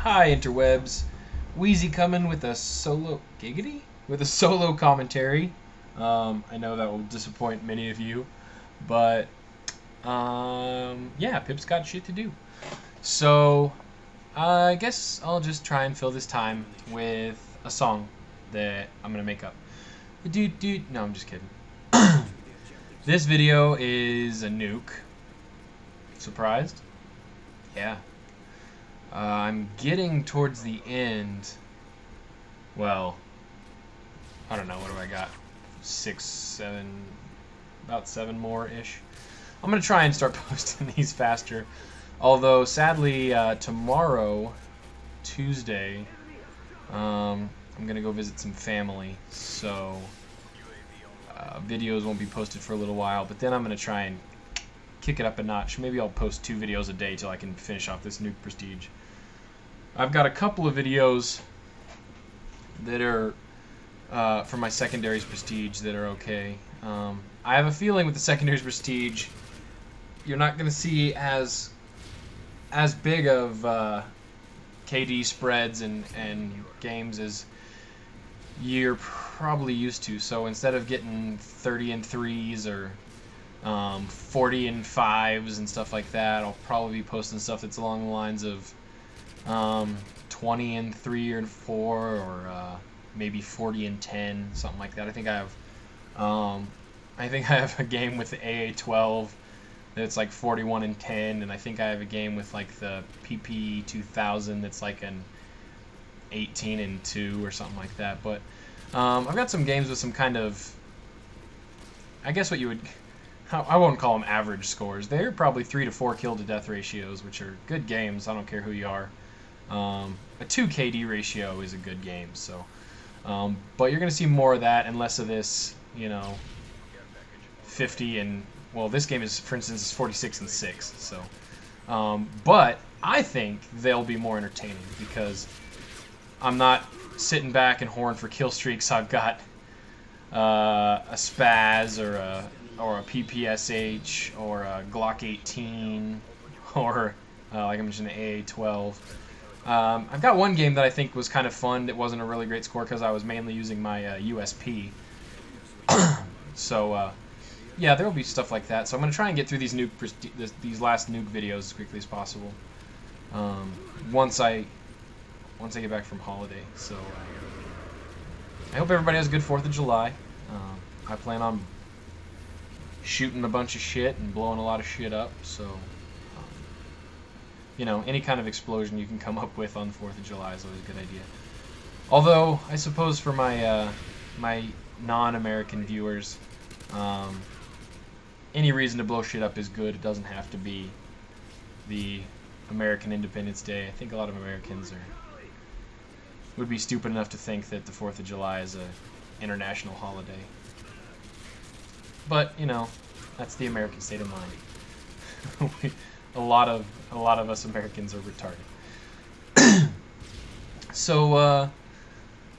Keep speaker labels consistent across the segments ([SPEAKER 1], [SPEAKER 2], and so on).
[SPEAKER 1] Hi interwebs, Wheezy coming with a solo giggity with a solo commentary. I know that will disappoint many of you, but yeah, Pip's got shit to do. So I guess I'll just try and fill this time with a song that I'm gonna make up. No, I'm just kidding. This video is a nuke. Surprised? Yeah. I'm getting towards the end. Well, I don't know, what do I got? 6, 7, about 7 more-ish. I'm going to try and start posting these faster. Although, sadly, tomorrow, Tuesday, I'm going to go visit some family. So, videos won't be posted for a little while. But then I'm going to try and kick it up a notch. Maybe I'll post 2 videos a day till I can finish off this nuke prestige. I've got a couple of videos that are for my Secondaries prestige that are okay. I have a feeling with the Secondaries prestige you're not going to see as big of KD spreads and games as you're probably used to. So instead of getting 30 and 3s or 40 and 5s and stuff like that, I'll probably be posting stuff that's along the lines of 20 and 3 or 4, or maybe 40 and 10, something like that. I think I have a game with the AA12 that's like 41 and 10, and I think I have a game with like the PP 2000 that's like an 18 and 2 or something like that. But I've got some games with some kind of, I guess what you would, I won't call them average scores. They're probably 3 to 4 kill to death ratios, which are good games. I don't care who you are. A 2 KD ratio is a good game. So, but you're going to see more of that and less of this, you know, 50 and, well, this game is, for instance, is 46 and 6. So, but I think they'll be more entertaining because I'm not sitting back and whoring for kill streaks. I've got a Spaz or a PPSH or a Glock 18 or like I mentioned, the AA12. I've got one game that I think was kind of fun that wasn't a really great score because I was mainly using my USP. So yeah, there will be stuff like that. So I'm going to try and get through these last nuke videos as quickly as possible. Once I get back from holiday. So I hope everybody has a good 4th of July. I plan on shooting a bunch of shit and blowing a lot of shit up, so you know, any kind of explosion you can come up with on the 4th of July is always a good idea. Although, I suppose for my my non-American viewers, any reason to blow shit up is good. It doesn't have to be the American Independence Day. I think a lot of Americans would be stupid enough to think that the 4th of July is a international holiday. But, you know, that's the American state of mind. a lot of us Americans are retarded. So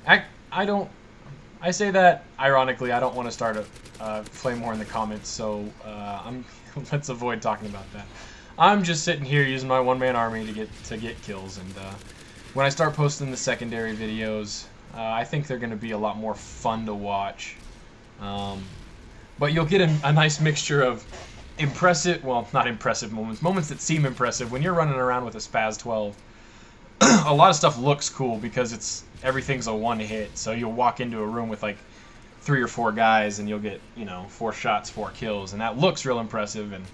[SPEAKER 1] I say that ironically. I don't want to start a flame war in the comments, so let's avoid talking about that. I'm just sitting here using my one-man army to get kills, and when I start posting the secondary videos, I think they're going to be a lot more fun to watch. But you'll get a nice mixture of impressive, well, not impressive moments that seem impressive. When you're running around with a Spaz 12, a lot of stuff looks cool because everything's a one hit. So you'll walk into a room with like 3 or 4 guys and you'll get, you know, 4 shots, 4 kills, and that looks real impressive. And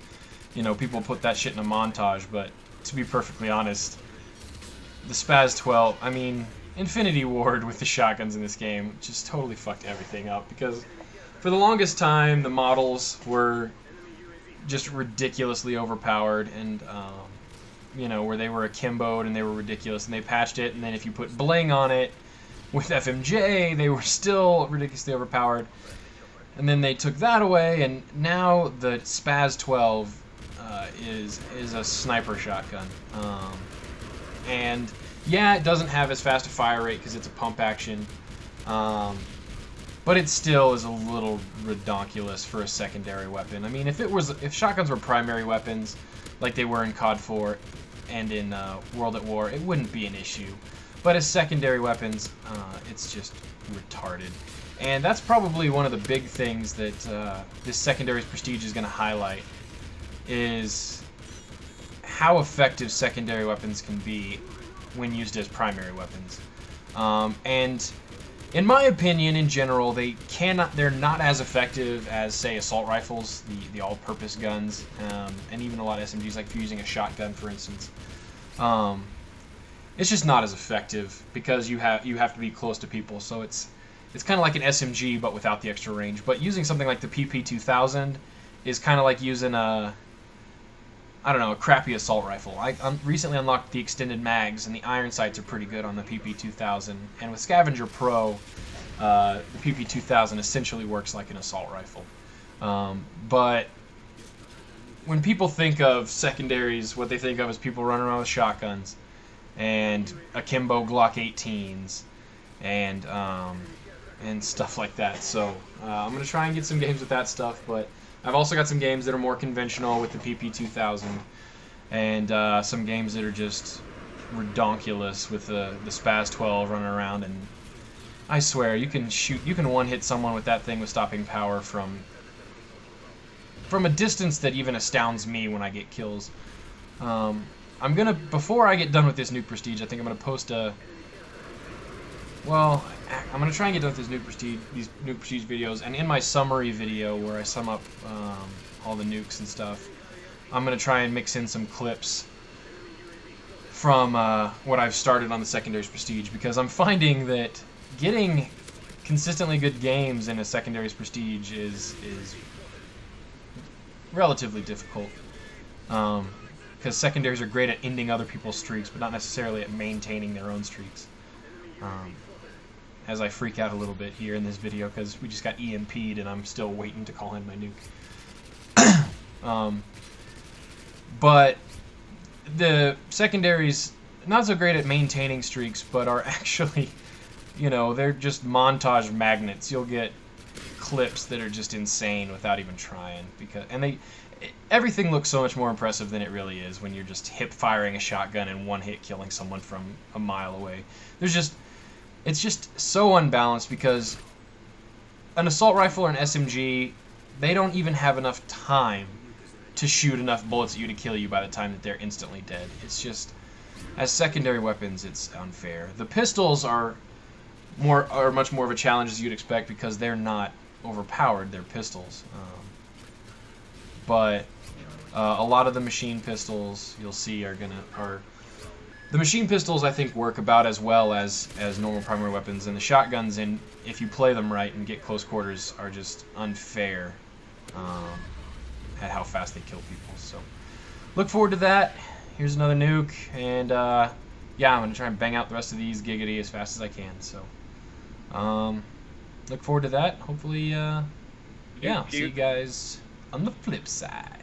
[SPEAKER 1] you know, people put that shit in a montage. But to be perfectly honest, the Spaz 12, I mean, Infinity Ward with the shotguns in this game just totally fucked everything up because for the longest time the models were just ridiculously overpowered, and you know, where they were akimboed and they were ridiculous, and they patched it, and then if you put bling on it with FMJ, they were still ridiculously overpowered, and then they took that away, and now the Spaz 12 is a sniper shotgun, and yeah, it doesn't have as fast a fire rate because it's a pump action, but it still is a little redonkulous for a secondary weapon. I mean, if shotguns were primary weapons, like they were in COD 4, and in World at War, it wouldn't be an issue. But as secondary weapons, it's just retarded. And that's probably one of the big things that this Secondaries Prestige is going to highlight, is how effective secondary weapons can be when used as primary weapons. And in my opinion, in general, they're not as effective as, say, assault rifles, the all-purpose guns, and even a lot of SMGs, like if you're using a shotgun, for instance. It's just not as effective because you have to be close to people. So it's kind of like an SMG but without the extra range. But using something like the PP2000 is kind of like using a crappy assault rifle. I recently unlocked the extended mags, and the iron sights are pretty good on the PP2000. And with Scavenger Pro, the PP2000 essentially works like an assault rifle. But when people think of secondaries, what they think of is people running around with shotguns and akimbo Glock 18s and stuff like that. So I'm going to try and get some games with that stuff, but I've also got some games that are more conventional with the PP2000, and some games that are just redonkulous with the Spaz 12 running around. And I swear, you can one-hit someone with that thing with stopping power from a distance that even astounds me when I get kills. Before I get done with this Nuke Prestige, I think I'm gonna post I'm gonna try and get done with these Nuke Prestige videos, and in my summary video where I sum up all the nukes and stuff, I'm gonna try and mix in some clips from what I've started on the Secondaries Prestige, because I'm finding that getting consistently good games in a Secondaries Prestige is relatively difficult. Because secondaries are great at ending other people's streaks, but not necessarily at maintaining their own streaks. As I freak out a little bit here in this video because we just got EMP'd and I'm still waiting to call in my nuke. But the secondaries, not so great at maintaining streaks, but are actually, they're just montage magnets. You'll get clips that are just insane without even trying, everything looks so much more impressive than it really is when you're just hip-firing a shotgun and one hit killing someone from a mile away. It's just so unbalanced, because an assault rifle or an SMG, they don't even have enough time to shoot enough bullets at you to kill you by the time that they're instantly dead. It's just, as secondary weapons, it's unfair. The pistols are much more of a challenge, as you'd expect, because they're not overpowered. They're pistols. But a lot of the machine pistols you'll see are the machine pistols, I think, work about as well as normal primary weapons, and the shotguns, if you play them right and get close quarters, are just unfair at how fast they kill people. So look forward to that. Here's another nuke, and yeah, I'm gonna try and bang out the rest of these giggity as fast as I can. So look forward to that. Hopefully, yeah, see you guys on the flip side.